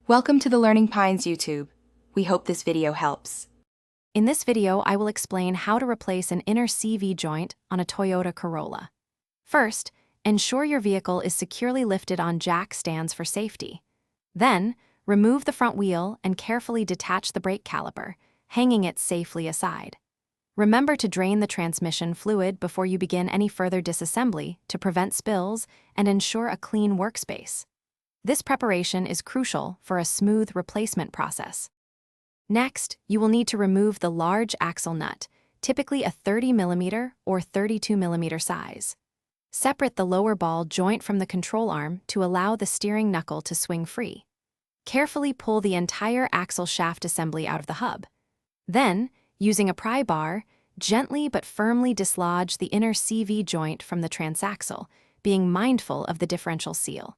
Welcome to the Learning Pines YouTube. We hope this video helps. In this video, I will explain how to replace an inner CV joint on a Toyota Corolla. First, ensure your vehicle is securely lifted on jack stands for safety. Then, remove the front wheel and carefully detach the brake caliper, hanging it safely aside. Remember to drain the transmission fluid before you begin any further disassembly to prevent spills and ensure a clean workspace. This preparation is crucial for a smooth replacement process. Next, you will need to remove the large axle nut, typically a 30mm or 32mm size. Separate the lower ball joint from the control arm to allow the steering knuckle to swing free. Carefully pull the entire axle shaft assembly out of the hub. Then, using a pry bar, gently but firmly dislodge the inner CV joint from the transaxle, being mindful of the differential seal.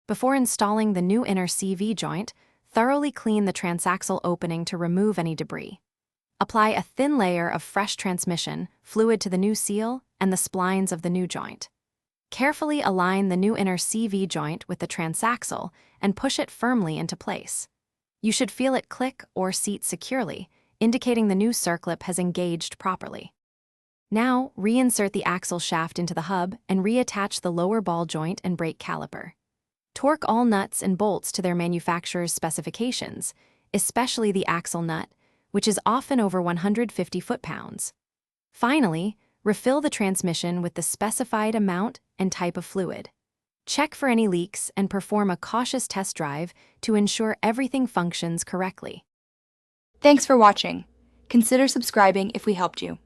Before installing the new inner CV joint, thoroughly clean the transaxle opening to remove any debris. Apply a thin layer of fresh transmission fluid to the new seal and the splines of the new joint. Carefully align the new inner CV joint with the transaxle and push it firmly into place. You should feel it click or seat securely, indicating the new circlip has engaged properly. Now, reinsert the axle shaft into the hub and reattach the lower ball joint and brake caliper. Torque all nuts and bolts to their manufacturer's specifications, especially the axle nut, which is often over 150 foot-pounds. Finally, refill the transmission with the specified amount and type of fluid. Check for any leaks and perform a cautious test drive to ensure everything functions correctly. Thanks for watching. Consider subscribing if we helped you.